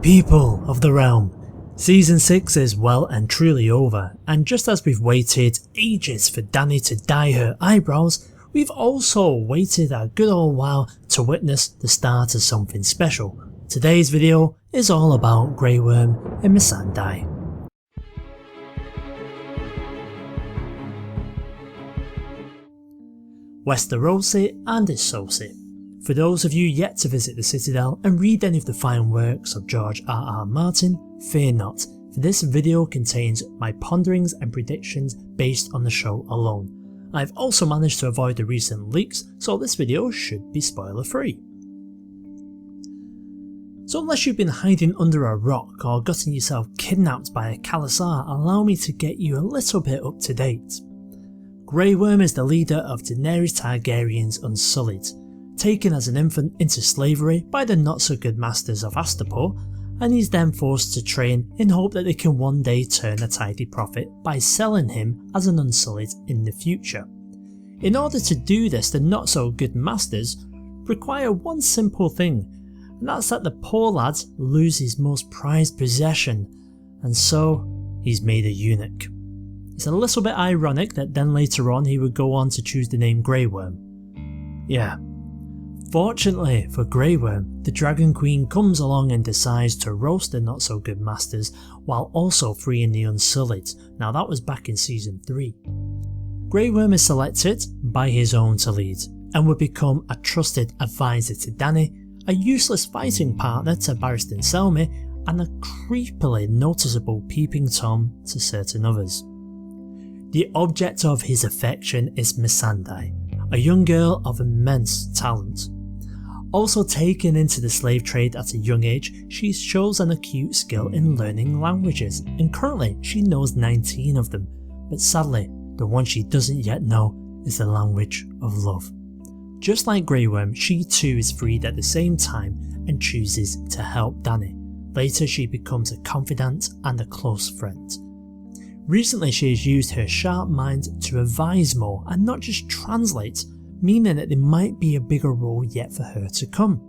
People of the Realm, Season 6 is well and truly over, and just as we've waited ages for Dani to dye her eyebrows, we've also waited a good old while to witness the start of something special. Today's video is all about Greyworm Missandei. Westerosi and Essosi. For those of you yet to visit the Citadel and read any of the fine works of George R.R. Martin, fear not, for this video contains my ponderings and predictions based on the show alone. I've also managed to avoid the recent leaks, so this video should be spoiler free. So unless you've been hiding under a rock or gotten yourself kidnapped by a Khalasar, allow me to get you a little bit up to date. Greyworm is the leader of Daenerys Targaryen's Unsullied, taken as an infant into slavery by the not so good masters of Astapor, and he's then forced to train in hope that they can one day turn a tidy profit by selling him as an Unsullied in the future. In order to do this, the not so good masters require one simple thing, and that's that the poor lad lose his most prized possession, and so he's made a eunuch. It's a little bit ironic that then later on he would go on to choose the name Greyworm. Yeah. Fortunately for Greyworm, the Dragon Queen comes along and decides to roast the not so good masters while also freeing the Unsullied. Now that was back in season 3. Greyworm is selected by his own to lead and would become a trusted advisor to Dani, a useless fighting partner to Barristan Selmy, and a creepily noticeable peeping Tom to certain others. The object of his affection is Missandei, a young girl of immense talent. Also taken into the slave trade at a young age, she shows an acute skill in learning languages, and currently she knows 19 of them, but sadly the one she doesn't yet know is the language of love. Just like Greyworm, she too is freed at the same time and chooses to help Dani. Later she becomes a confidant and a close friend. Recently she has used her sharp mind to advise more and not just translate, meaning that there might be a bigger role yet for her to come.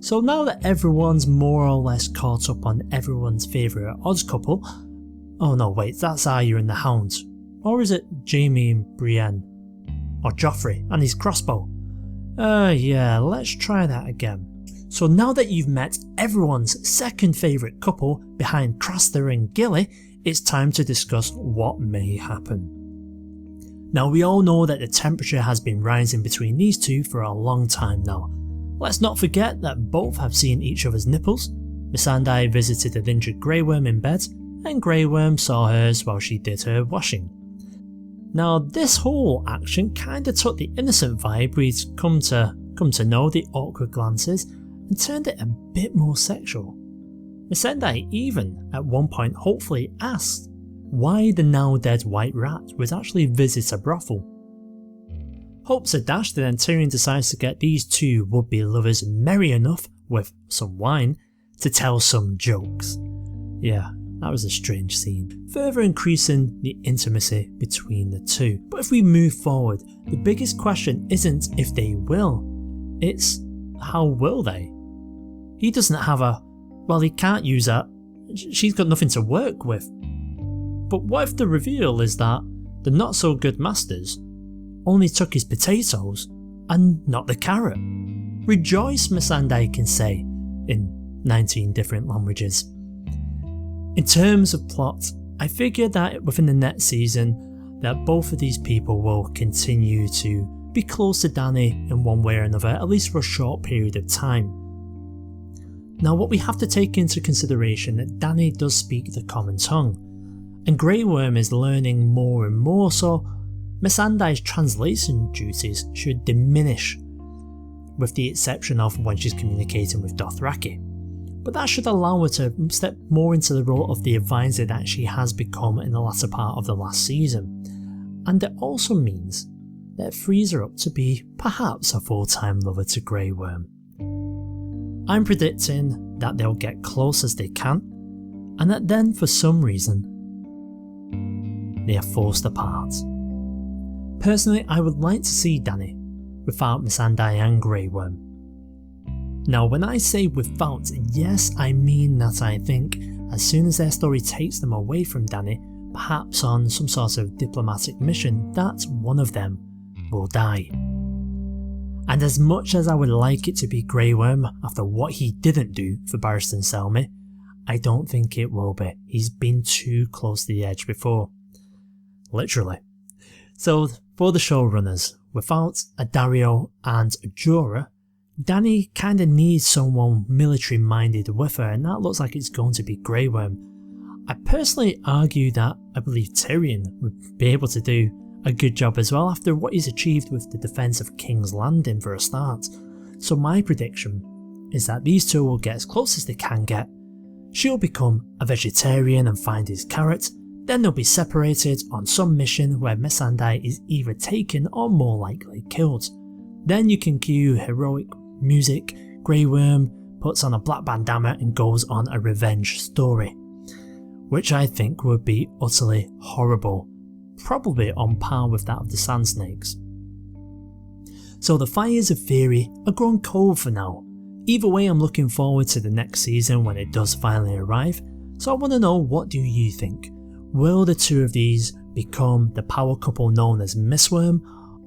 So now that everyone's more or less caught up on everyone's favourite odds couple, oh no wait, that's Arya and the Hound, or is it Jaime and Brienne, or Joffrey and his crossbow? Yeah, let's try that again. So now that you've met everyone's second favourite couple behind Craster and Gilly, it's time to discuss what may happen. Now we all know that the temperature has been rising between these two for a long time now. Let's not forget that both have seen each other's nipples. Missandei visited an injured Greyworm in bed, and Greyworm saw hers while she did her washing. Now this whole action kinda took the innocent vibe we'd come to know, the awkward glances, and turned it a bit more sexual. Missandei even, at one point hopefully asked why the now dead White Rat would actually visit a brothel. Hopes are dashed, and then Tyrion decides to get these two would-be lovers merry enough, with some wine, to tell some jokes. Yeah, that was a strange scene, further increasing the intimacy between the two. But if we move forward, the biggest question isn't if they will, it's how will they? He doesn't have he can't use that, she's got nothing to work with. But what if the reveal is that the not so good masters only took his potatoes and not the carrot? Rejoice, Missandei can say in 19 different languages. In terms of plot, I figure that within the next season that both of these people will continue to be close to Dani in one way or another, at least for a short period of time. Now what we have to take into consideration that Dani does speak the common tongue, and Greyworm is learning more and more, so Missandei's translation duties should diminish, with the exception of when she's communicating with Dothraki. But that should allow her to step more into the role of the advisor that she has become in the latter part of the last season, and it also means that it frees her up to be perhaps a full-time lover to Greyworm. I'm predicting that they'll get close as they can, and that then for some reason they are forced apart. Personally, I would like to see Dani without Missandei and Greyworm. Now when I say without, yes, I mean that I think as soon as their story takes them away from Danny, perhaps on some sort of diplomatic mission, that one of them will die. And as much as I would like it to be Greyworm after what he didn't do for Barristan Selmy, I don't think it will be. He's been too close to the edge before. Literally. So for the showrunners, without a Dario and a Jorah, Danny kinda needs someone military minded with her, and that looks like it's going to be Greyworm. I personally argue that I believe Tyrion would be able to do a good job as well after what he's achieved with the defence of King's Landing for a start. So my prediction is that these two will get as close as they can get. She'll become a vegetarian and find his carrot, then they'll be separated on some mission where Missandei is either taken or more likely killed. Then you can cue heroic music, Greyworm puts on a black bandana and goes on a revenge story, which I think would be utterly horrible, probably on par with that of the Sand Snakes. So the fires of theory are grown cold for now. Either way, I'm looking forward to the next season when it does finally arrive, so I want to know, what do you think? Will the two of these become the power couple known as Mistworm,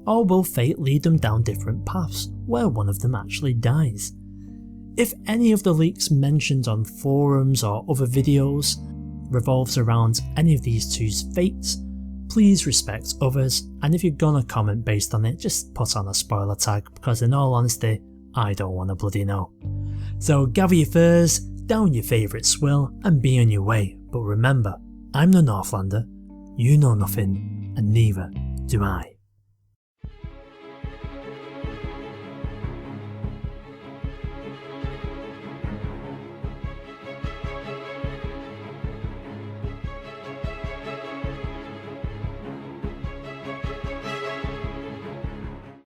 or will fate lead them down different paths where one of them actually dies? If any of the leaks mentioned on forums or other videos revolves around any of these two's fates, please respect others, and if you're gonna comment based on it, just put on a spoiler tag, because in all honesty, I don't want to bloody know. So gather your furs, down your favourite swill, and be on your way. But remember, I'm the Northlander, you know nothing, and neither do I.